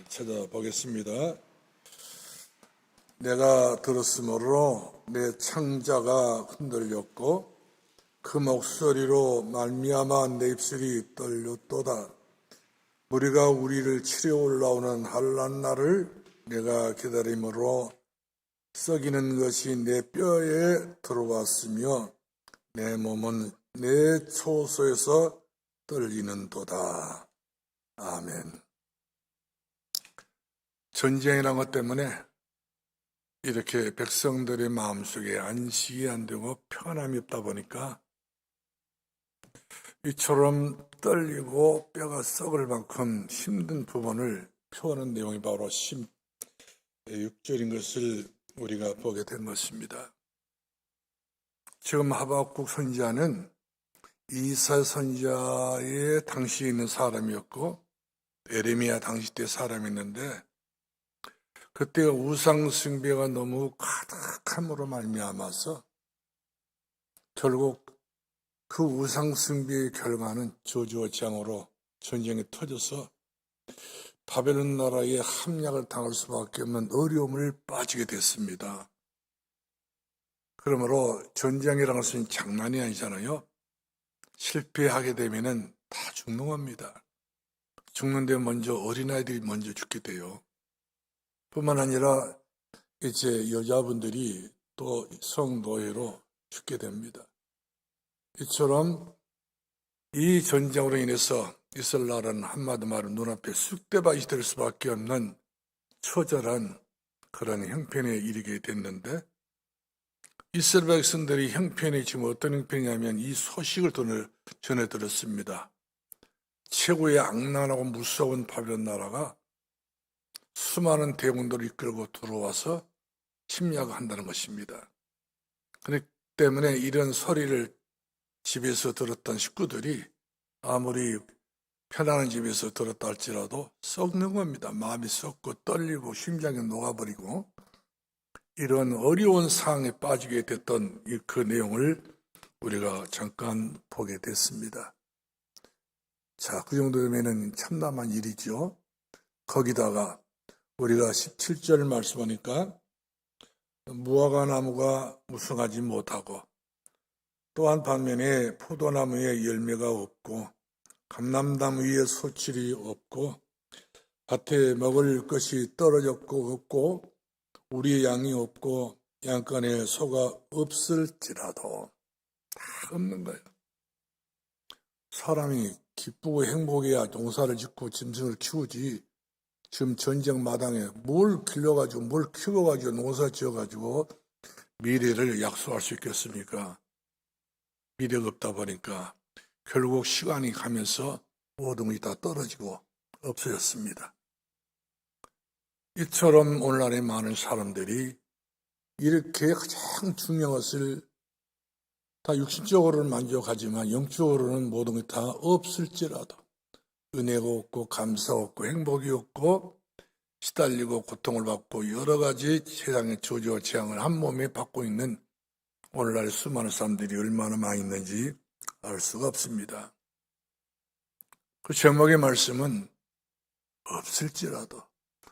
찾아보겠습니다. 내가 들었으므로 내 창자가 흔들렸고 그 목소리로 말미암아 내 입술이 떨렸도다. 무리가 우리를 치려 올라오는 환난 날을 내가 기다림으로 썩이는 것이 내 뼈에 들어왔으며 내 몸은 내 초소에서 떨리는도다. 아멘. 전쟁이란 것 때문에 이렇게 백성들의 마음속에 안식이 안 되고 편함이 없다 보니까 이처럼 떨리고 뼈가 썩을 만큼 힘든 부분을 표하는 내용이 바로 16절인 것을 우리가 보게 된 것입니다. 지금 하박국 선지자는 이사 선지자의 당시에 있는 사람이었고 에레미야 당시 때 사람이었는데 그때 우상 숭배가 너무 가득함으로 말미암아서 결국 그 우상 숭배의 결과는 저주와 재앙으로 전쟁이 터져서 바벨론 나라에 함락을 당할 수밖에 없는 어려움을 빠지게 됐습니다. 그러므로 전쟁이라는 것은 장난이 아니잖아요. 실패하게 되면은 다 죽는 겁니다. 죽는데 먼저 어린아이들이 먼저 죽게 돼요. 뿐만 아니라 이제 여자분들이 또 성노예로 죽게 됩니다. 이처럼 이 전쟁으로 인해서 이스라엘 나라는 한마디 말로 눈앞에 쑥대밭이 될 수밖에 없는 처절한 그런 형편에 이르게 됐는데 이스라엘 백성들이 형편이 지금 어떤 형편이냐면 이 소식을 전해 들었습니다. 최고의 악랄하고 무서운 바벨론 나라가 수많은 대군들을 이끌고 들어와서 침략을 한다는 것입니다. 그렇기 때문에 이런 소리를 집에서 들었던 식구들이 아무리 편안한 집에서 들었다 할지라도 썩는 겁니다. 마음이 썩고 떨리고 심장이 녹아버리고 이런 어려운 상황에 빠지게 됐던 그 내용을 우리가 잠깐 보게 됐습니다. 자, 그 정도면은 참담한 일이죠. 거기다가 우리가 17절 말씀하니까 무화과 나무가 무성하지 못하고 또한 반면에 포도나무에 열매가 없고 감람나무 위에 소출이 없고 밭에 먹을 것이 떨어졌고 없고 우리의 양이 없고 양간에 소가 없을지라도 다 없는 거예요. 사람이 기쁘고 행복해야 농사를 짓고 짐승을 키우지 지금 전쟁 마당에 뭘 길러가지고 뭘 키워가지고 농사 지어가지고 미래를 약속할 수 있겠습니까? 미래가 없다 보니까 결국 시간이 가면서 모든 것이 다 떨어지고 없어졌습니다. 이처럼 오늘날의 많은 사람들이 이렇게 가장 중요한 것을 다 육신적으로는 만족하지만 영적으로는 모든 것이 다 없을지라도 은혜가 없고 감사 없고 행복이 없고 시달리고 고통을 받고 여러 가지 세상의 저주와 재앙을 한 몸에 받고 있는 오늘날 수많은 사람들이 얼마나 많이 있는지 알 수가 없습니다. 그 제목의 말씀은 없을지라도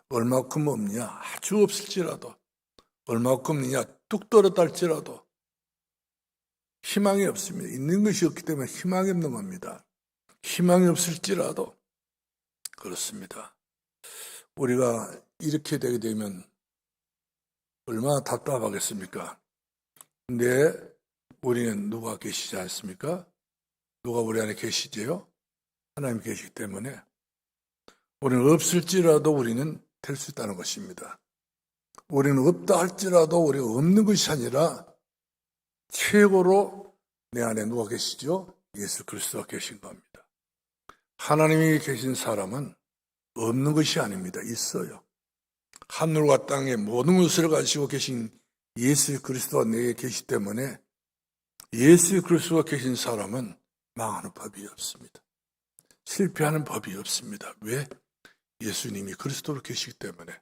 얼마큼 없냐 아주 없을지라도 얼마큼 없느냐 뚝 떨어졌다 할지라도 희망이 없습니다. 있는 것이 없기 때문에 희망이 없는 겁니다. 희망이 없을지라도 그렇습니다. 우리가 이렇게 되게 되면 얼마나 답답하겠습니까? 근데 우리는 누가 계시지 않습니까? 누가 우리 안에 계시지요? 하나님 계시기 때문에 우리는 없을지라도 우리는 될 수 있다는 것입니다. 우리는 없다 할지라도 우리가 없는 것이 아니라 최고로 내 안에 누가 계시죠? 예수 그리스도가 계신 겁니다. 하나님이 계신 사람은 없는 것이 아닙니다. 있어요. 하늘과 땅에 모든 것을 가지고 계신 예수 그리스도가 내게 계시기 때문에 예수 그리스도가 계신 사람은 망하는 법이 없습니다. 실패하는 법이 없습니다. 왜? 예수님이 그리스도로 계시기 때문에.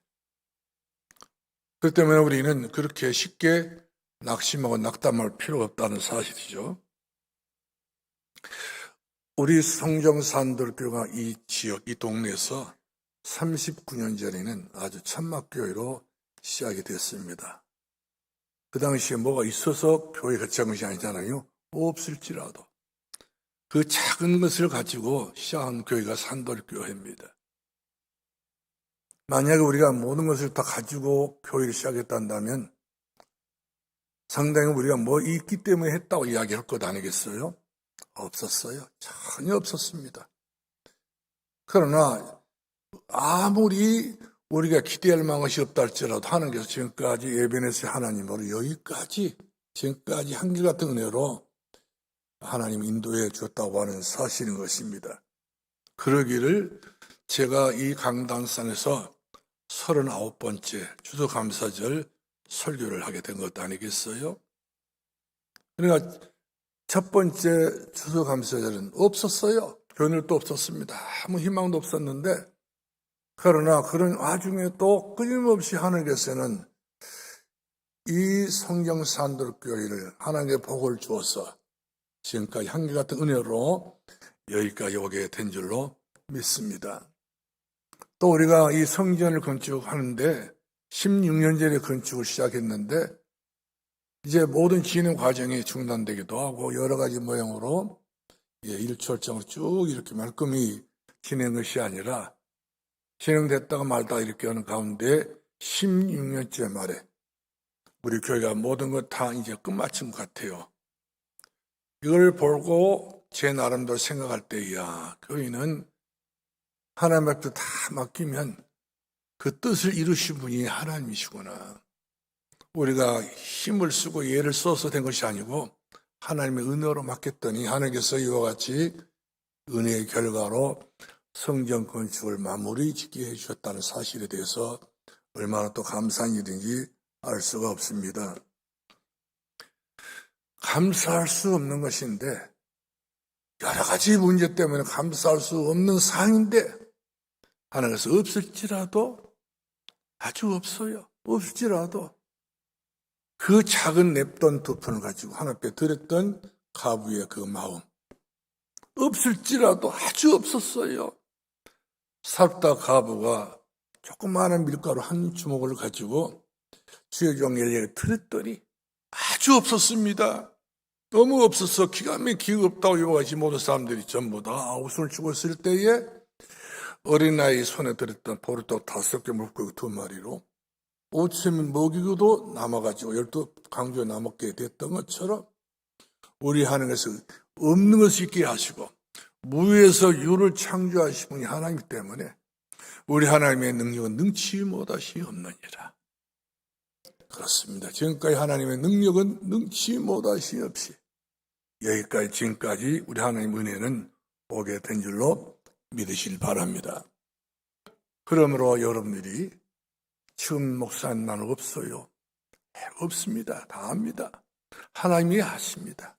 그렇기 때문에 우리는 그렇게 쉽게 낙심하고 낙담할 필요가 없다는 사실이죠. 우리 성정산들교가 이 지역, 이 동네에서 39년 전에는 아주 천막교회로 시작이 됐습니다. 그 당시에 뭐가 있어서 교회가 작은 것이 아니잖아요. 없을지라도 그 작은 것을 가지고 시작한 교회가 산돌교회입니다. 만약에 우리가 모든 것을 다 가지고 교회를 시작했다면 상당히 우리가 뭐 있기 때문에 했다고 이야기할 것 아니겠어요? 없었어요. 전혀 없었습니다. 그러나 아무리 우리가 기대할 만한 것이 없다 할지라도 하나님께서 지금까지 예배에서 하나님으로 여기까지 지금까지 한결같은 은혜로 하나님 인도해 주었다고 하는 사실인 것입니다. 그러기를 제가 이 강단산에서 39번째 추수감사절 설교를 하게 된 것도 아니겠어요? 그러니까 첫 번째 추수감사절은 없었어요. 교회도 없었습니다. 아무 희망도 없었는데 그러나 그런 와중에 또 끊임없이 하나님께서는 이 성경산돌교회를 하나님의 복을 주어서 지금까지 한결같은 은혜로 여기까지 오게 된 줄로 믿습니다. 또 우리가 이 성전을 건축하는데 16년 전에 건축을 시작했는데 이제 모든 진행 과정이 중단되기도 하고 여러 가지 모양으로 일초월장으로 쭉 이렇게 말끔히 진행한 것이 아니라 진행됐다가 말다가 이렇게 하는 가운데 16년째 말에 우리 교회가 모든 것 다 이제 끝마친 것 같아요. 이걸 보고 제 나름대로 생각할 때, 이야, 교회는 하나님 앞에 다 맡기면 그 뜻을 이루신 분이 하나님이시구나. 우리가 힘을 쓰고 예를 써서 된 것이 아니고 하나님의 은혜로 맡겼더니 하나님께서 이와 같이 은혜의 결과로 성전 건축을 마무리 짓게 해주셨다는 사실에 대해서 얼마나 또 감사한 일인지 알 수가 없습니다. 감사할 수 없는 것인데 여러 가지 문제 때문에 감사할 수 없는 상황인데 하나님께서 없을지라도 아주 없어요. 없을지라도 그 작은 냅돈 두 푼을 가지고 하나님 앞에 드렸던 가부의 그 마음 없을지라도 아주 없었어요. 살다 가부가 조그마한 밀가루 한 주먹을 가지고 주의 종에게 드렸더니 아주 없었습니다. 너무 없어서 기가 막히게 없다고 요구하지 모든 사람들이 전부 다 웃음을 치고 있을 때에 어린아이 손에 들었던 보리떡 5개 물고기 2마리로 5,000명 먹이고도 남아가지고 12강조에 남았게 됐던 것처럼 우리 하나님께서 없는 것을 있게 하시고 무에서 유를 창조하신 분이 하나님이기 때문에 우리 하나님의 능력은 능치 못하시 없느니라. 그렇습니다. 지금까지 하나님의 능력은 능치 못하시 없이 여기까지 지금까지 우리 하나님 은혜는 오게 된 줄로 믿으시길 바랍니다. 그러므로 여러분들이 지금 목사님 나는 없어요. 없습니다. 다 압니다. 하나님이 하십니다.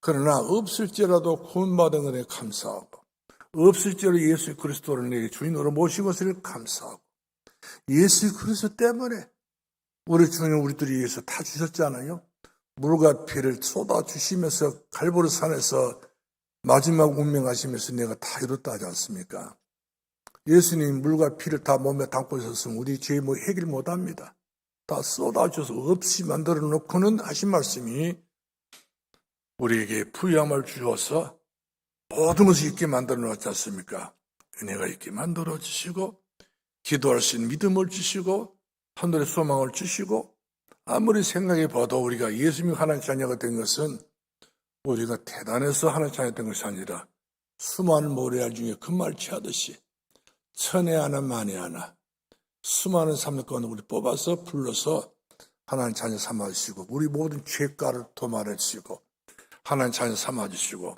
그러나 없을지라도 구원받은 은혜에 감사하고 없을지라도 예수 그리스도를 내게 주인으로 모신 것을 감사하고 예수 그리스도 때문에 우리 주님 우리들이 위해서 다 주셨잖아요. 물과 피를 쏟아주시면서 갈보리 산에서 마지막 운명하시면서 내가 다 이뤘다 하지 않습니까? 예수님 물과 피를 다 몸에 담고 있었으면 우리 죄 뭐 해결 못합니다. 다 쏟아주셔서 없이 만들어 놓고는 하신 말씀이 우리에게 부유함을 주어서 모든 것을 있게 만들어 놓았지 않습니까? 은혜가 있게 만들어 주시고 기도할 수 있는 믿음을 주시고 하늘의 소망을 주시고 아무리 생각해 봐도 우리가 예수님 하나님 자녀가 된 것은 우리가 대단해서 하나님 자녀가 된 것이 아니라 수많은 모래알 중에 금말치 하듯이 천에 하나 만에 하나 수많은 사람들 가운데 우리 뽑아서 불러서 하나님 자녀 삼아주시고 우리 모든 죄가를 도말해 주시고 하나님 자녀 삼아주시고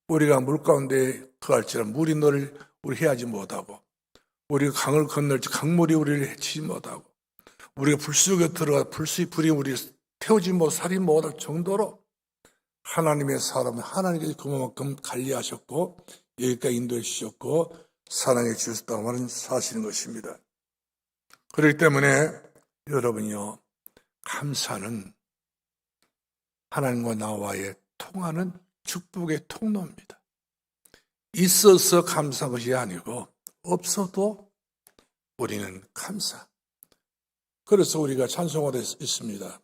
우리가 물 가운데 거할지라 물이 너를 우리 해하지 못하고 우리가 강을 건널지 강물이 우리를 해치지 못하고 우리가 불 속에 들어가 불이 우리를 태우지 못 살이 못할 정도로 하나님의 사람은 하나님께서 그만큼 관리하셨고 여기까지 인도해 주셨고 사랑해 주셨다고 하는 사실인 것입니다. 그렇기 때문에 여러분이요 감사는 하나님과 나와의 통하는 축복의 통로입니다. 있어서 감사한 것이 아니고 없어도 우리는 감사. 그래서 우리가 찬송을 있습니다.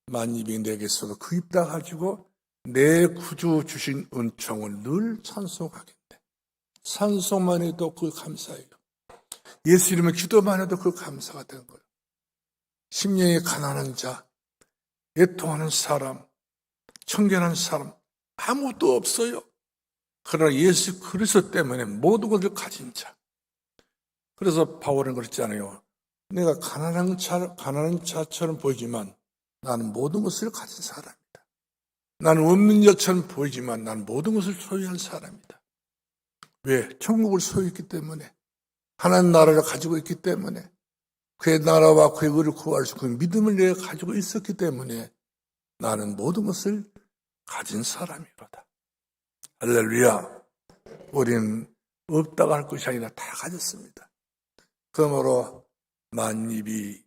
만입이 내게서도 그 입 다 가지고 내 구주 주신 은총을 늘 찬송하겠네. 찬송만 해도 그 감사예요. 예수 이름의 기도만 해도 그 감사가 되는 거예요. 심령이 가난한 자, 애통하는 사람, 청결한 사람 아무도 없어요. 그러나 예수 그리스도 때문에 모든 것을 가진 자. 그래서 바울은 그랬잖아요. 내가 가난한 자처럼 보이지만 나는 모든 것을 가진 사람이다. 나는 없는 자처럼 보이지만 나는 모든 것을 소유한 사람이다. 왜? 천국을 소유했기 때문에, 하나님 나라를 가지고 있기 때문에, 그의 나라와 그의 의를 구할 수 있는 믿음을 내가 가지고 있었기 때문에 나는 모든 것을 가진 사람이로다. 할렐루야. 우리는 없다고 할 것이 아니라 다 가졌습니다. 그러므로 만입이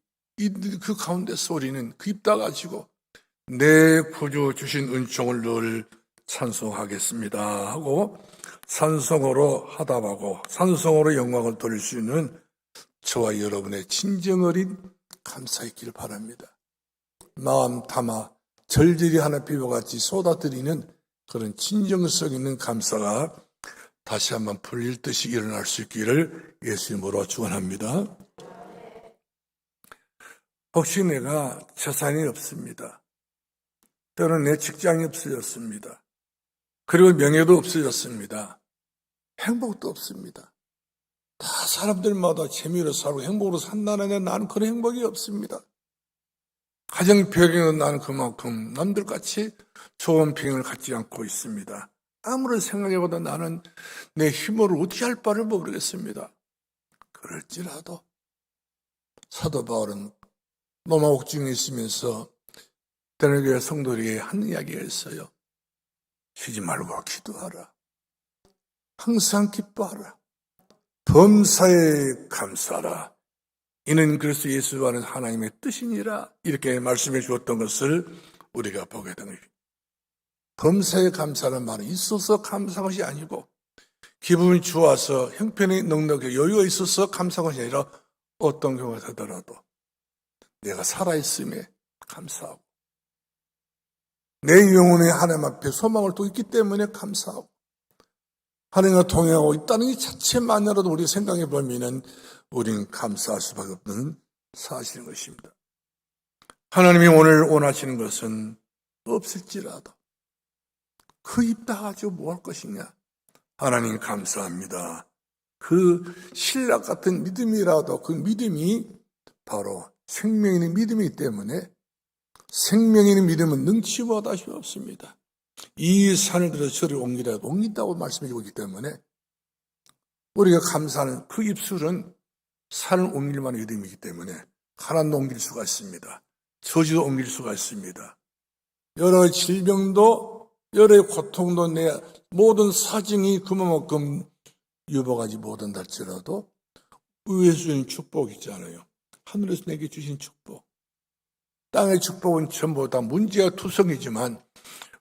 그 가운데서 우리는 그 입 다 가지고 내 구주 주신 은총을 늘 찬송하겠습니다 하고 찬송으로 하답하고 찬송으로 영광을 돌릴 수 있는 저와 여러분의 진정 어린 감사 있기를 바랍니다. 마음 담아 절절히 하나 비워같이 쏟아뜨리는 그런 진정성 있는 감사가 다시 한번 풀릴 듯이 일어날 수 있기를 예수님으로 축원합니다. 혹시 내가 재산이 없습니다. 때로는 내 직장이 없어졌습니다. 그리고 명예도 없어졌습니다. 행복도 없습니다. 다 사람들마다 재미로 살고 행복으로 산다는데 나는 그런 행복이 없습니다. 가정 배경은 나는 그만큼 남들같이 좋은 평을 갖지 않고 있습니다. 아무런 생각해보다 나는 내 힘으로 어떻게 할 바를 모르겠습니다. 그럴지라도 사도 바울은 로마 옥중에 있으면서 데살로니가 성도들에게 한 이야기가 있어요. 쉬지 말고 기도하라. 항상 기뻐하라. 범사에 감사하라. 이는 그리스도 예수 안에서 하나님의 뜻이니라. 이렇게 말씀해 주었던 것을 우리가 보게 됩니다. 범사에 감사하는 말은 있어서 감사한 것이 아니고 기분이 좋아서 형편이 넉넉하게 여유가 있어서 감사한 것이 아니라 어떤 경우가 되더라도 내가 살아있음에 감사하고 내 영혼의 하나님 앞에 소망을 또 있기 때문에 감사하고 하나님과 동행하고 있다는 이 자체만으로도 우리 생각해 보면 우리는 감사할 수밖에 없는 사실인 것입니다. 하나님이 오늘 원하시는 것은 없을지라도 그 입 다 가지고 뭐 할 것이냐. 하나님 감사합니다. 그 신락 같은 믿음이라도 그 믿음이 바로 생명 있는 믿음이기 때문에 생명 있는 믿음은 능치보다 다시 없습니다. 이 산을 들어 저를 옮기라도 옮긴다고 말씀해 주고 있기 때문에 우리가 감사하는 그 입술은 산을 옮길 만한 믿음이기 때문에 가난도 옮길 수가 있습니다. 저주도 옮길 수가 있습니다. 여러 질병도 여러 고통도 내 모든 사정이 그만큼 유복하지 못한다 할지라도 위에서 주신 축복이 있잖아요. 하늘에서 내게 주신 축복. 땅의 축복은 전부 다 문제가 투성이지만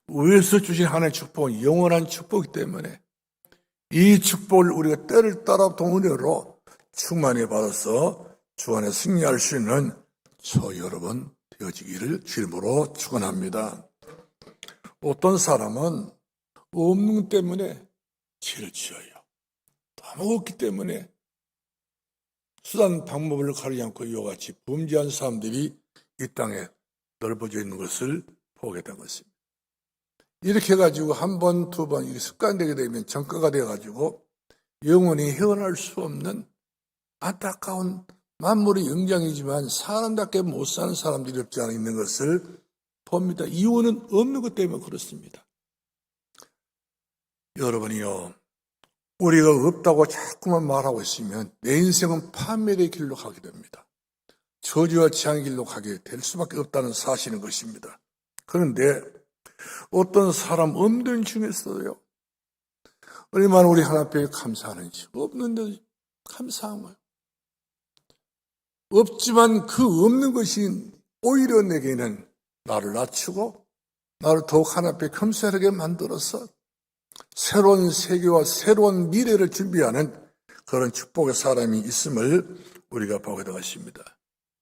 위에서 주신 하나님의 축복은 영원한 축복이기 때문에 이 축복을 우리가 때를 따라 동은혜로 충만히 받아서 주 안에 승리할 수 있는 저 여러분 되어지기를 주님으로 축원합니다. 어떤 사람은 없는 것 때문에 죄를 지어요. 너무 없기 때문에 수단 방법을 가리지 않고 이와 같이 범죄한 사람들이 이 땅에 넓어져 있는 것을 보게 된 것입니다. 이렇게 해가지고 한 번, 두 번 이게 습관되게 되면 전과가 되어가지고 영원히 헤어날 수 없는 안타까운 만물의 영장이지만 사람답게 못 사는 사람들이 없지 않아 있는 것을 봅니다. 이유는 없는 것 때문에 그렇습니다. 여러분이요, 우리가 없다고 자꾸만 말하고 있으면 내 인생은 파멸의 길로 가게 됩니다. 저주와 재앙의 길로 가게 될 수밖에 없다는 사실인 것입니다. 그런데 어떤 사람 없는 중에서도요, 얼마나 우리 하나님 앞에 감사하는지, 없는데 감사한 거예요. 없지만 그 없는 것이 오히려 내게는 나를 낮추고 나를 더욱 하나님 앞에 겸손하게 만들어서 새로운 세계와 새로운 미래를 준비하는 그런 축복의 사람이 있음을 우리가 보게 되었습니다.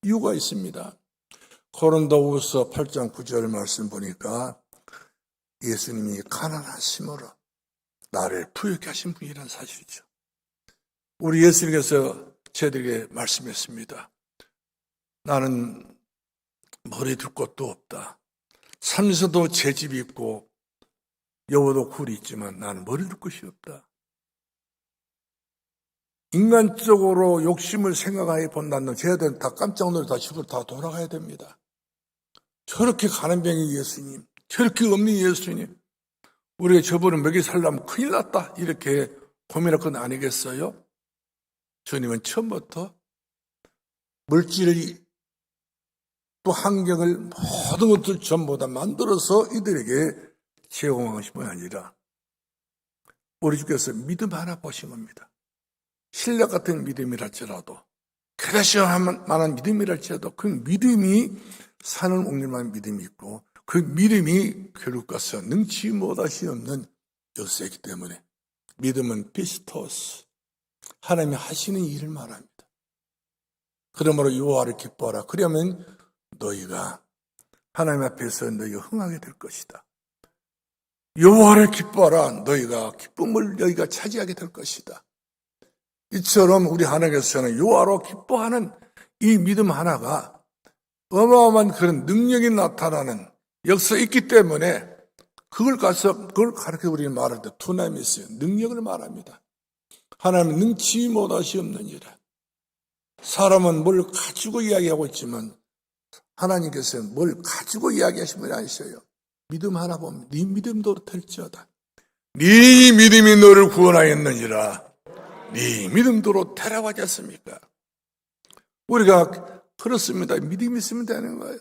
이유가 있습니다. 고린도후서 8장 9절 말씀 보니까 예수님이 가난하심으로 나를 부유케 하신 분이라는 사실이죠. 우리 예수님께서 저희들에게 말씀했습니다. 나는 머리 둘 곳도 없다. 삶에서도 제 집이 있고 여보도 굴이 있지만 나는 머리 둘 곳이 없다. 인간적으로 욕심을 생각하여 본다는 쟤들은 다 깜짝 놀라 집으로 다 돌아가야 됩니다. 저렇게 가는 병이 예수님, 저렇게 없는 예수님, 우리가 저분을 먹여 살려면 큰일 났다 이렇게 고민할 건 아니겠어요? 주님은 처음부터 물질이 또 환경을 모든 것들 전부 다 만들어서 이들에게 제공하신 분이 아니라 우리 주께서 믿음 하나 보신 겁니다. 신뢰 같은 믿음이랄지라도 그다시할 만한 믿음이랄지라도 그 믿음이 산을 옮길만한 믿음이 있고 그 믿음이 결국 가서 능치 못하시 없는 역사이기 때문에 믿음은 피스토스, 하나님이 하시는 일을 말합니다. 그러므로 여호와를 기뻐하라. 그러면 너희가 하나님 앞에서 너희가 흥하게 될 것이다. 여호와를 기뻐하라. 너희가 기쁨을 너희가 차지하게 될 것이다. 이처럼 우리 하나님께서는 여호와로 기뻐하는 이 믿음 하나가 어마어마한 그런 능력이 나타나는 역사가 있기 때문에 그걸 가르쳐 우리는 말할 때 두나미스 능력을 말합니다. 하나님은 능치 못하시 없느니라. 사람은 뭘 가지고 이야기하고 있지만 하나님께서는 뭘 가지고 이야기하시는 분이 아니셔요. 믿음 하나 보면 네 믿음도 될지어다. 네 믿음이 너를 구원하였느니라. 네 믿음도로 되라고 하지 않습니까? 우리가 그렇습니다. 믿음이 있으면 되는 거예요.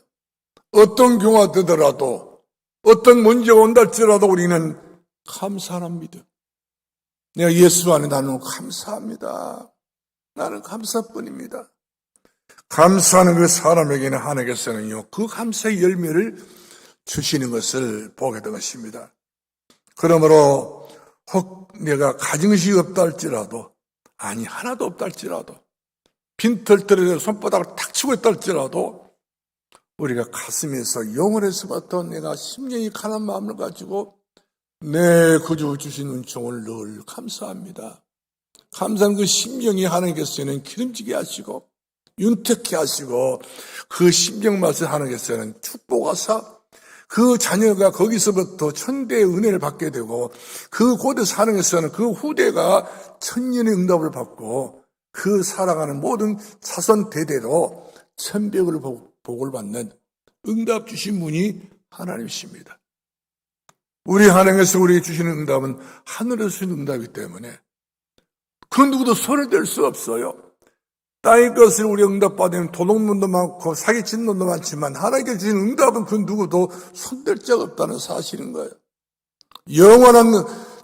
어떤 경우가 되더라도 어떤 문제가 온다 할지라도 우리는 감사하는 믿음. 내가 예수 안에 나는 감사합니다. 나는 감사뿐입니다. 감사하는 그 사람에게는 하나님께서는요, 그 감사의 열매를 주시는 것을 보게 된 것입니다. 그러므로 혹 내가 가진 것이 없다 할지라도, 아니 하나도 없다 할지라도, 빈털털에 손바닥을 탁 치고 있다 할지라도 우리가 가슴에서 영혼에서부터 내가 심령이 가난 마음을 가지고 내 구주 주신 은총을 늘 감사합니다. 감사한 그 심령이 하나님께서는 기름지게 하시고 윤택케 하시고 그 심령 맛을 하나님께서는 축복하사 그 자녀가 거기서부터 천대의 은혜를 받게 되고 그 곳에서 하나님께서는 그 후대가 천년의 응답을 받고 그 살아가는 모든 자손 대대로 천백을 복을 받는 응답 주신 분이 하나님이십니다. 우리 하나님께서 우리에게 주시는 응답은 하늘에서 주시는 응답이기 때문에 그 누구도 손을 댈 수 없어요. 땅의 것을 우리 응답받으면 도둑놈도 많고 사기친 놈도 많지만 하나님께 주신 응답은 그 누구도 손댈 자가 없다는 사실인 거예요. 영원한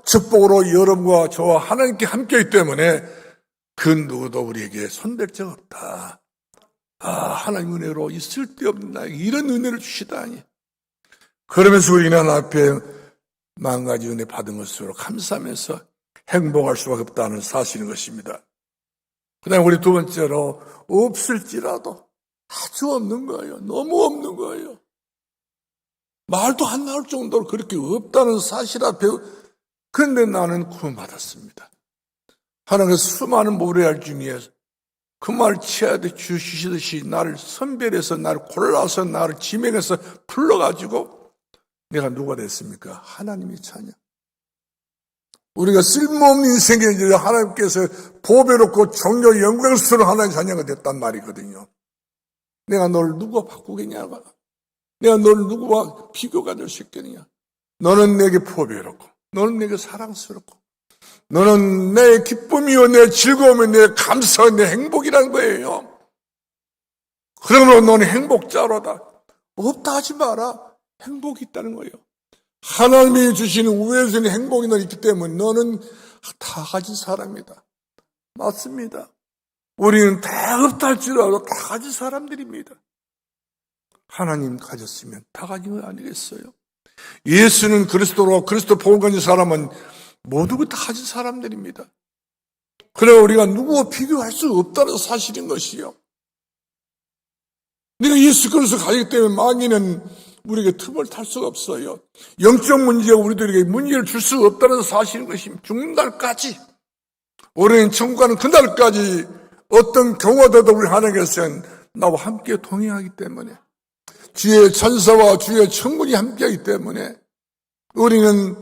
축복으로 여러분과 저와 하나님께 함께이기 때문에 그 누구도 우리에게 손댈 자가 없다. 하나님 은혜로 있을 데 없는 나에게 이런 은혜를 주시다니. 그러면서 우리는 하나님 앞에 만 가지 은혜 받은 것으로 감사하면서 행복할 수밖에 없다는 사실인 것입니다. 그 다음에 우리 두 번째로 없을지라도 아주 없는 거예요. 너무 없는 거예요. 말도 안 나올 정도로 그렇게 없다는 사실 앞에 그런데 나는 구원받았습니다. 하나님께서 수많은 모래알 중에 그 말을 치하되 주시듯이 나를 선별해서 나를 골라서 나를 지명해서 불러가지고 내가 누가 됐습니까? 하나님의 자녀. 우리가 쓸모없는 인생에 이제 하나님께서 보배롭고 존경 영광스러운 하나님의 자녀가 됐단 말이거든요. 내가 널 누구와 바꾸겠냐? 내가 널 누구와 비교가 될 수 있겠느냐? 너는 내게 보배롭고 너는 내게 사랑스럽고 너는 내 기쁨이요 내 즐거움이요 내 감사와 내 행복이라는 거예요. 그러므로 너는 행복자로다. 없다 하지 마라. 행복이 있다는 거예요. 하나님이 주시는 우회적인 행복이 너 있기 때문에 너는 다 가진 사람이다. 맞습니다. 우리는 다 없다 할지라도 다 가진 사람들입니다. 하나님 가졌으면 다 가진 건 아니겠어요? 예수는 그리스도로 그리스도 복음 가진 사람은 모두 다 가진 사람들입니다. 그러나 우리가 누구와 비교할 수 없다는 사실인 것이요. 네가 예수 그리스도 가지기 때문에 마귀는 우리에게 틈을 탈 수가 없어요. 영적 문제가 우리들에게 문제를 줄 수 없다는 사실인 것입니다. 죽는 날까지, 우리는 천국 가는 그날까지 어떤 경우가 되도 우리 하나님께서는 나와 함께 동행하기 때문에, 주의 천사와 주의 천군이 함께하기 때문에 우리는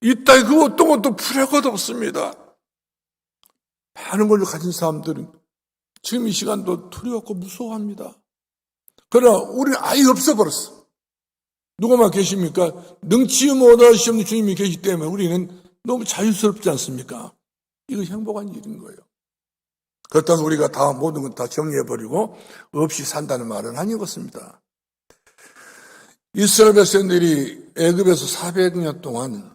이 땅에 그 어떤 것도 풀할 것 없습니다. 많은 걸 가진 사람들은 지금 이 시간도 두려웠고 무서워합니다. 그러나 우리는 아예 없어버렸어. 누구만 계십니까? 능치 못하시는 주님이 계시기 때문에 우리는 너무 자유스럽지 않습니까? 이거 행복한 일인 거예요. 그렇다고 우리가 다 모든 건 다 정리해버리고 없이 산다는 말은 아니었습니다. 이스라엘 백성들이 애굽에서 400년 동안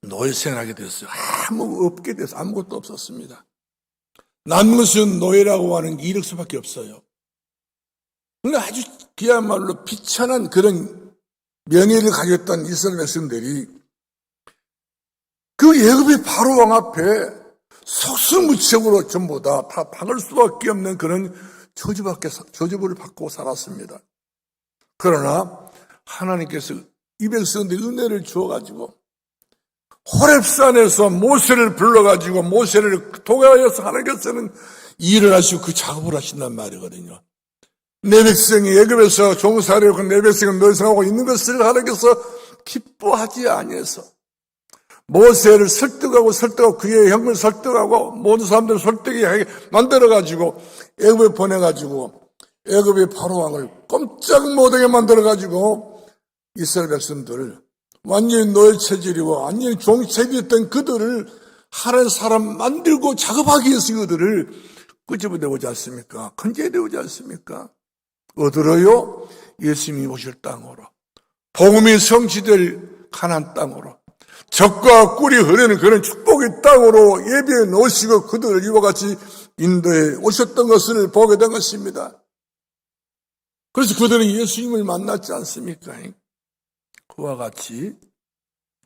노예 생활하게 됐어요. 아무 없게 돼서 아무것도 없었습니다. 남은 것은 노예라고 하는 게 이럴 수밖에 없어요. 그러니까 아주 그야말로 비천한 그런 명예를 가졌던 이스라엘 백성들이 그 애굽의 바로왕 앞에 속수무책으로 전부 다 박을 수밖에 없는 그런 저주를 받고 살았습니다. 그러나 하나님께서 이 백성들의 은혜를 주어가지고 호렙산에서 모세를 불러가지고 모세를 통하여서 하나님께서는 일을 하시고 그 작업을 하신단 말이거든요. 내 백성이 애굽에서 종살이하고 내 백성이 멸성하고 있는 것을 하나님께서 기뻐하지 아니해서 모세를 설득하고 그의 형을 설득하고 모든 사람들을 설득하게 만들어가지고 애굽에 보내가지고 애굽의 바로왕을 꼼짝 못하게 만들어가지고 이스라엘 백성들을 완전히 노예 체질이고 완전히 종 체질이었던 그들을 하나님 사람 만들고 작업하기 위해서 그들을 끄집어내오지 않습니까? 건져내오지 않습니까? 어디로요? 예수님이 오실 땅으로, 복음이 성취될 가나안 땅으로, 젖과 꿀이 흐르는 그런 축복의 땅으로 예비해 놓으시고 그들을 이와 같이 인도에 오셨던 것을 보게 된 것입니다. 그래서 그들은 예수님을 만났지 않습니까? 그와 같이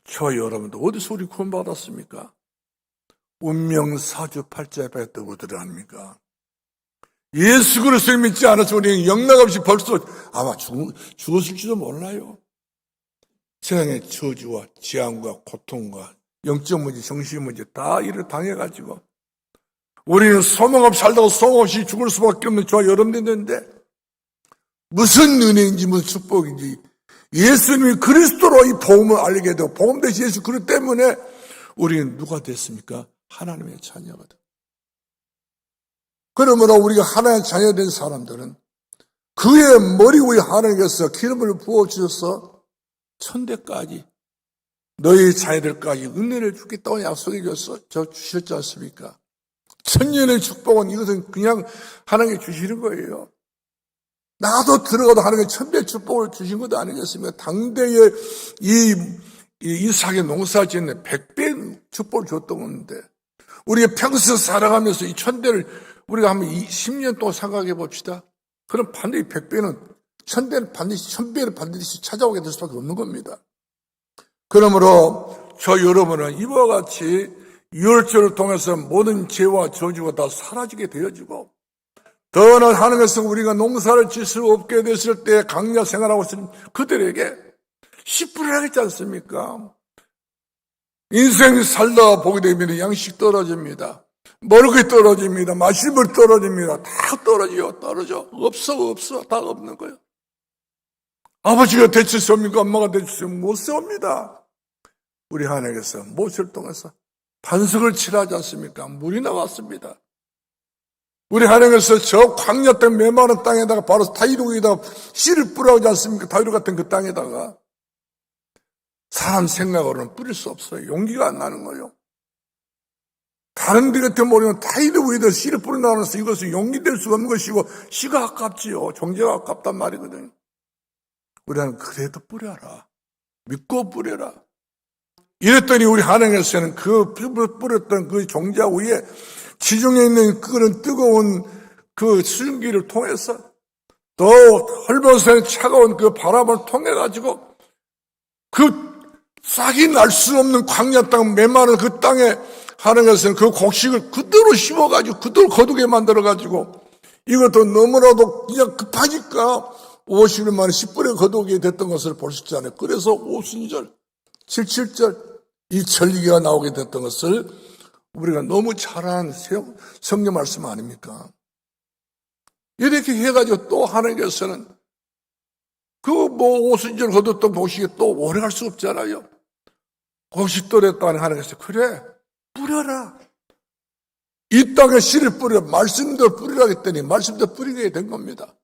저 여러분도 어디서 우리 구원받았습니까? 운명 사주팔자에 받았다고 그들 아닙니까? 예수 그리스도를 믿지 않아서 우리는 영락없이 벌써 아마 죽었을지도 몰라요. 세상의 저주와 재앙과 고통과 영적 문제, 정신 문제 다 이를 당해가지고 우리는 소망 없이 살다가 소망 없이 죽을 수밖에 없는 저와 여러분들인데 무슨 은혜인지 무슨 축복인지 예수님이 그리스도로 이 복음을 알게 되고 복음 대신 예수 그리스도 때문에 우리는 누가 됐습니까? 하나님의 자녀거든. 그러므로 우리가 하나님의 자녀된 사람들은 그의 머리 위에 하나님께서 기름을 부어주셔서 천대까지 너희 자녀들까지 은혜를 주겠다고 약속해 주셨지 않습니까? 천년의 축복은 이것은 그냥 하나님께 주시는 거예요. 나도 들어가도 하나님께 천대 축복을 주신 것도 아니겠습니까? 당대에 이삭의 농사 짓는 100배 축복을 줬던 건데 우리가 평생 살아가면서 이 천대를 우리가 한번 10년 동안 생각해 봅시다. 그럼 반드시 100배는 천대는 반드시 1000배는 반드시 찾아오게 될 수밖에 없는 겁니다. 그러므로 저 여러분은 이와 같이 유월절을 통해서 모든 죄와 저주가 다 사라지게 되어지고 더나 하나님께서 우리가 농사를 질 수 없게 됐을 때 강야 생활하고 있는 그들에게 10분을 하겠지 않습니까? 인생 살다 보게 되면 양식 떨어집니다. 먹을 게 떨어집니다. 마실 물 떨어집니다. 다 떨어져. 없어. 다 없는 거예요. 아버지가 대체 섭니까? 엄마가 대체 못 세웁니다. 우리 하나님께서 모세를 통해서 반석을 칠하지 않습니까? 물이 나왔습니다. 우리 하나님께서 저 광야 땅 메마른 땅에다가 바로 타이르에다가 씨를 뿌려오지 않습니까? 타이르 같은 그 땅에다가 사람 생각으로는 뿌릴 수 없어요. 용기가 안 나는 거예요. 다른 데 같은 모르면 타이르 위에다 씨를 뿌려나가면서 이것은 용기될 수가 없는 것이고 씨가 아깝지요. 종자가 아깝단 말이거든요. 우리는 그래도 뿌려라. 믿고 뿌려라. 이랬더니 우리 하나님께서는 그 뿌렸던 그 종자 위에 지중해 있는 그런 뜨거운 그 수증기를 통해서 또 헐벗은 차가운 그 바람을 통해 가지고 그 싹이 날 수 없는 광야 땅, 메마른 그 땅에 하나님께서는 그 곡식을 그대로 심어가지고 그대로 거두게 만들어가지고 이것도 너무나도 그냥 급하니까 50일 만에 10분에 거두게 됐던 것을 볼 수 있잖아요. 그래서 오순절, 77절 이 절기가 나오게 됐던 것을 우리가 너무 잘 아는 성경 말씀 아닙니까? 이렇게 해가지고 또 하나님께서는 그 오순절 거뒀던 곡식이 또 오래 갈 수 없잖아요. 곡식 떨었다는 하나님께서 그래 뿌려라. 이 땅에 씨를 뿌려 말씀대로 뿌리라 했더니 말씀대로 뿌리게 된 겁니다.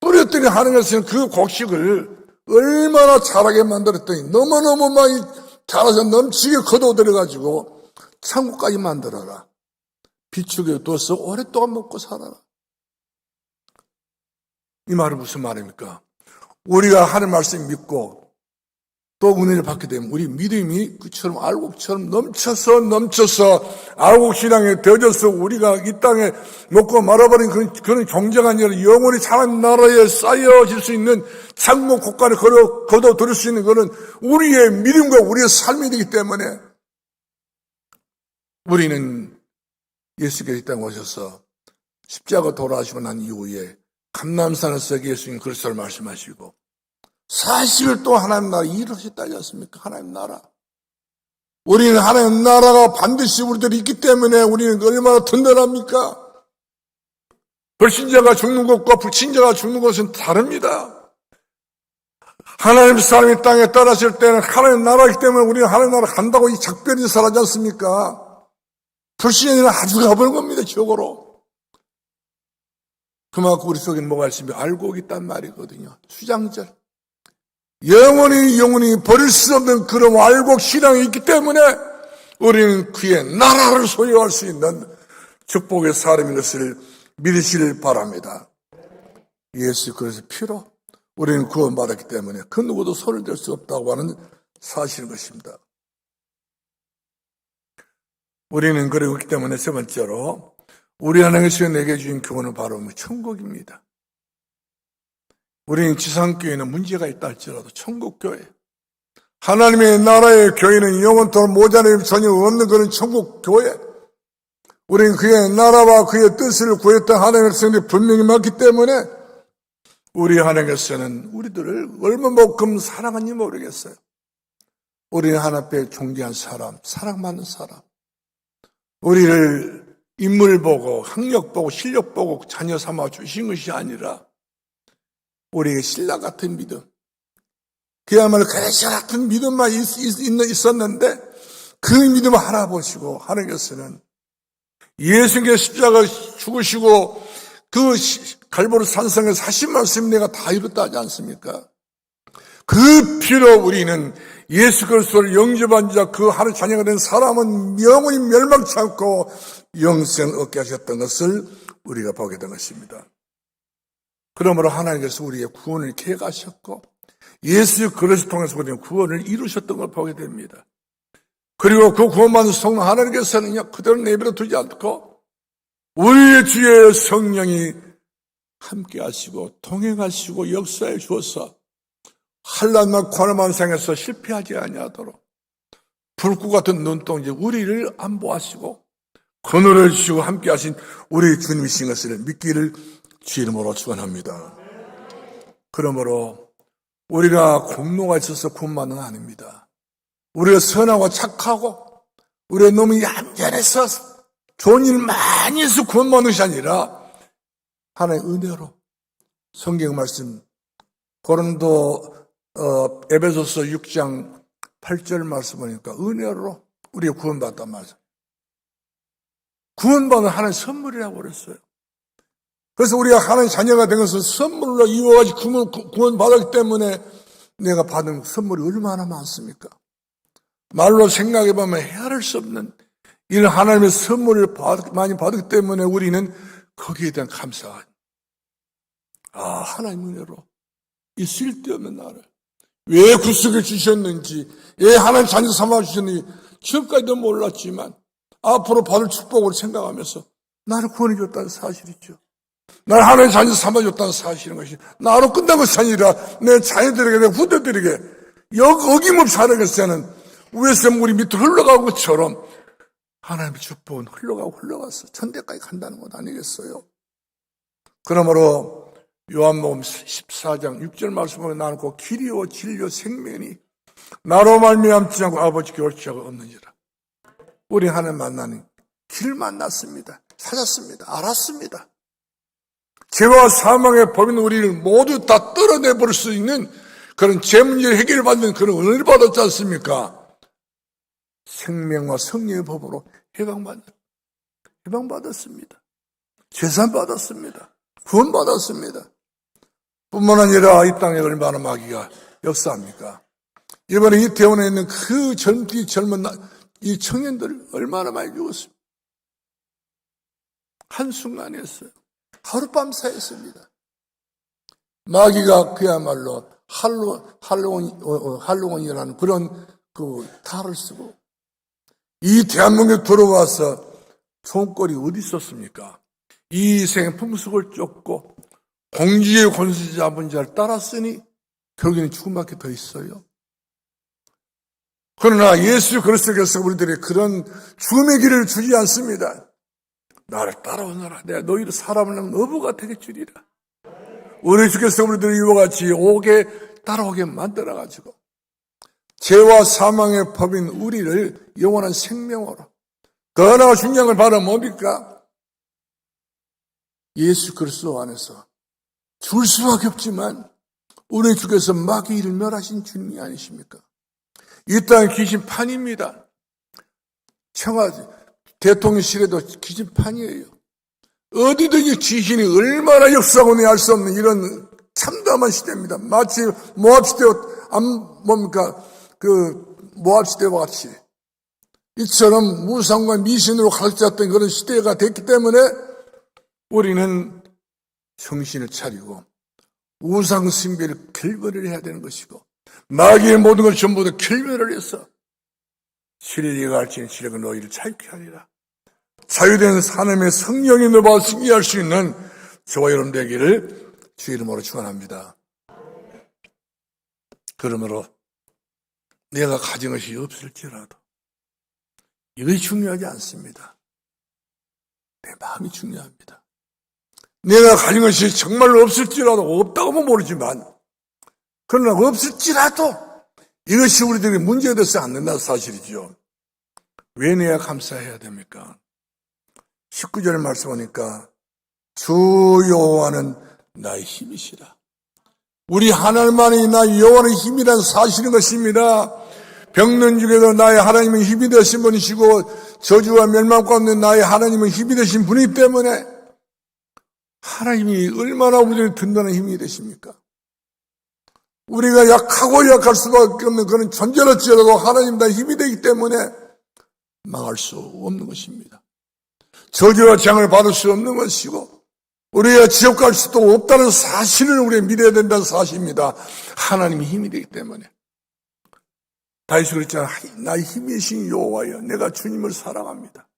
뿌렸더니 하나님께서는 그 곡식을 얼마나 자라게 만들었더니 너무너무 많이 자라서 넘치게 거둬들여가지고 창고까지 만들어라. 비축에 둬서 오랫동안 먹고 살아라. 이 말은 무슨 말입니까? 우리가 하는 말씀 믿고 또 은혜를 받게 되면 우리 믿음이 그처럼 알곡처럼 넘쳐서 알곡 신앙에 되어져서 우리가 이 땅에 먹고 말아버린 그런 경제가 아니라 영원히 하나님 나라에 쌓여질 수 있는 창고 곳간에 거둬들일 수 있는 것은 우리의 믿음과 우리의 삶이 되기 때문에 우리는 예수께서 이 땅에 오셔서 십자가 돌아가시고 난 이후에 감람산에서 예수님 그리스도를 말씀하시고 40일 동안 하나님 나라 일을 하셨다지 않습니까? 하나님 나라. 우리는 하나님 나라가 반드시 우리들이 있기 때문에 우리는 얼마나 든든합니까? 불신자가 죽는 것과 불신자가 죽는 것은 다릅니다. 하나님 사람이 땅에 떠났을 때는 하나님 나라이기 때문에 우리는 하나님 나라 간다고 이 작별이 살아지 않습니까? 불신자는 아주 가버린 겁니다, 지옥으로. 그만큼 우리 속에 뭐가 있으면 알고 있단 말이거든요. 수장절. 영원히 버릴 수 없는 그런 알곡 신앙이 있기 때문에 우리는 그의 나라를 소유할 수 있는 축복의 사람인 것을 믿으시길 바랍니다. 예수 그리스도의 피로 우리는 구원받았기 때문에 그 누구도 손을 댈 수 없다고 하는 사실인 것입니다. 우리는 그러고 있기 때문에 세 번째로 우리 하나님께서 내게 주신 교훈은 바로 천국입니다. 우리는 지상교회는 문제가 있다 할지라도 천국교회, 하나님의 나라의 교회는 영원토록 모자람이 전혀 없는 그런 천국교회, 우리는 그의 나라와 그의 뜻을 구했던 하나님의 성령이 분명히 많기 때문에 우리 하나님께서는 우리들을 얼마만큼 사랑하는지 모르겠어요. 우리는 하나님 앞에 존귀한 사람, 사랑받는 사람, 우리를 인물 보고 학력 보고 실력 보고 자녀 삼아 주신 것이 아니라 우리에게 신랑 같은 믿음, 그야말로 그레시 같은 믿음만 있었는데 그 믿음을 하나 보시고 하나님께서는 예수님께 십자가 죽으시고 그 갈보리 산성에서 하신 말씀 내가 다 이뤘다 하지 않습니까? 그 피로 우리는 예수 그리스도를 영접한 자 그 하나님 자녀가 된 사람은 영원히 멸망치 않고 영생을 얻게 하셨던 것을 우리가 보게 된 것입니다. 그러므로 하나님께서 우리의 구원을 계획하셨고 예수 그리스도 통해서 우리는 구원을 이루셨던 걸 보게 됩니다. 그리고 그 구원받은 성령 하나님께서는 그대로 내버려 두지 않고 우리의 주의 성령이 함께 하시고 동행하시고 역사해 주어서 환난과 고난만 생에서 실패하지 아니하도록 불꽃 같은 눈동자 우리를 안보하시고 그늘을 주시고 함께 하신 우리 주님이신 것을 믿기를 주 이름으로 축원합니다. 그러므로 우리가 공로가 있어서 구원받는 건 아닙니다. 우리가 선하고 착하고 우리가 너무 얌전해서 좋은 일 많이 해서 구원받는 것이 아니라 하나의 은혜로 성경 말씀 에베소서 6장 8절 말씀 보니까 은혜로 우리가 구원받았단 말이죠. 구원받은 하나의 선물이라고 그랬어요. 그래서 우리가 하나님의 자녀가 된 것은 선물로 이루어가지고 구원받았기 때문에 내가 받은 선물이 얼마나 많습니까? 말로 생각해보면 헤아릴 수 없는 이런 하나님의 선물을 많이 받았기 때문에 우리는 거기에 대한 감사가 하나님 은혜로 이 쓸데없는 나를 왜 구속해 주셨는지 왜 하나님 자녀 삼아 주셨는지 지금까지도 몰랐지만 앞으로 받을 축복을 생각하면서 나를 구원해 줬다는 사실이죠. 나를 하나님 자녀 삼아줬다는 사실인 것이 나로 끝난 것이 아니라 내 자녀들에게 내 후대들에게 어김없이 하나님께서는 위에서 물이 밑으로 흘러가는 것처럼 하나님의 축복은 흘러가서 천대까지 간다는 것 아니겠어요? 그러므로 요한복음 14장 6절 말씀을 나누고 길이요 진리요 생명이 나로 말미암지 않고 아버지께 올 자가 없느니라. 우리 하나님 만나는 길 만났습니다. 찾았습니다. 알았습니다. 죄와 사망의 법인 우리를 모두 다 떨어내버릴 수 있는 그런 죄 문제를 해결받는 그런 은혜를 받았지 않습니까? 생명과 성령의 법으로 해방받았습니다. 재산받았습니다. 구원받았습니다. 뿐만 아니라 이 땅에 얼마나 마귀가 역사합니까? 이번에 이태원에 있는 그 젊은 이 청년들 얼마나 많이 죽었습니까? 한순간이었어요. 하룻밤 사이였습니다. 마귀가 그야말로 할로원이라는 그런 탈을 쓰고 이 대한민국에 들어와서 총권이 어디 있었습니까? 이 생의 풍속을 쫓고 공지의 권세 잡은 자를 따랐으니 결국에는 죽음밖에 더 있어요. 그러나 예수 그리스도께서 우리들의 그런 죽음의 길을 주지 않습니다. 나를 따라오너라. 내가 너희를 사람을 낳은 어부가 되게 주리라. 우리 주께서 우리들을 이와 같이 따라오게 만들어가지고 죄와 사망의 법인 우리를 영원한 생명으로 그 하나 중요한 걸 바로 뭡니까? 예수 그리스도 안에서 죽을 수밖에 없지만 우리 주께서 마귀를 멸하신 주님이 아니십니까? 이 땅은 귀신판입니다. 청와대 대통령실에도 귀신판이에요. 어디든지 귀신이 얼마나 역사하고 알 수 없는 이런 참담한 시대입니다. 마치 모압시대 모압시대와 같이 이처럼 무상과 미신으로 가르쳤던 그런 시대가 됐기 때문에 우리는 정신을 차리고 우상 숭배를 결별을 해야 되는 것이고 마귀의 모든 걸 전부 다 결별을 해서 시리가 할지는 시리가 너희를 자유케 하리라. 자유된 하나님의 성령이 너와 승리할 수 있는 저와 여러분 되기를 주의 이름으로 축원합니다. 그러므로 내가 가진 것이 없을지라도 이것이 중요하지 않습니다. 내 마음이 중요합니다. 내가 가진 것이 정말로 없을지라도 없다고 하면 모르지만 그러나 없을지라도 이것이 우리들이 문제가 되지 않는다는 사실이죠. 왜 내가 감사해야 됩니까? 19절 말씀하니까 주 여호와는 나의 힘이시라. 우리 하나님만이 나 여호와의 힘이라는 사실인 것입니다. 병든 중에도 나의 하나님은 힘이 되신 분이시고 저주와 멸망 가운데 나의 하나님은 힘이 되신 분이기 때문에 하나님이 얼마나 우리를 든든한 힘이 되십니까? 우리가 약하고 약할 수밖에 없는 그런 존재랄지라도 하나님 다 힘이 되기 때문에 망할 수 없는 것입니다. 저주와 재앙을 받을 수 없는 것이고 우리가 지옥 갈 수도 없다는 사실을 우리가 믿어야 된다는 사실입니다. 하나님이 힘이 되기 때문에. 다윗이 그랬잖아. 나의 힘이신 여호와여 내가 주님을 사랑합니다.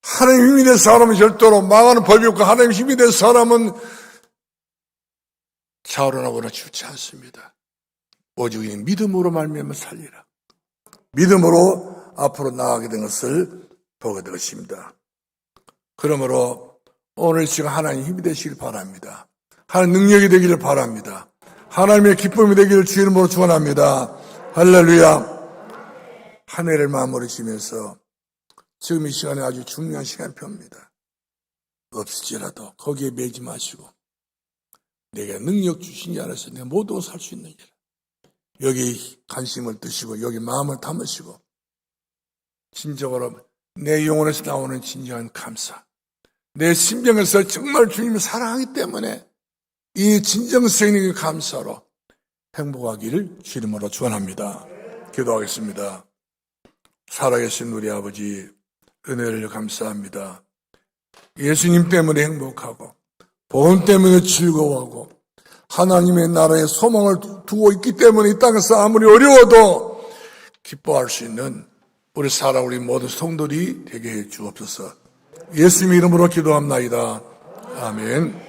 하나님 힘이 된 사람은 절대로 망하는 법이 없고 하나님 힘이 된 사람은 자원하거나 죽지 않습니다. 오직 이 믿음으로 말미암아 살리라. 믿음으로 앞으로 나아가게 된 것을 보게 될 것입니다. 그러므로 오늘 시간 하나님 힘이 되시길 바랍니다. 하나님 능력이 되기를 바랍니다. 하나님의 기쁨이 되기를 주의 이름으로 축원합니다. 할렐루야. 한 해를 마무리 지면서 지금 이 시간에 아주 중요한 시간표입니다. 없을지라도 거기에 매지 마시고 내가 능력 주신 자 안에서 내가 모든 걸 살 수 있는 일. 여기 관심을 두시고 여기 마음을 담으시고 진정으로 내 영혼에서 나오는 진정한 감사, 내 심정에서 정말 주님을 사랑하기 때문에 이 진정성 있는 감사로 행복하기를 주님으로 축원합니다. 기도하겠습니다. 살아계신 우리 아버지 은혜를 감사합니다. 예수님 때문에 행복하고 복음 때문에 즐거워하고 하나님의 나라에 소망을 두고 있기 때문에 이 땅에서 아무리 어려워도 기뻐할 수 있는 우리 우리 모든 성도들이 되게 해 주옵소서. 예수님 이름으로 기도합나이다. 아멘.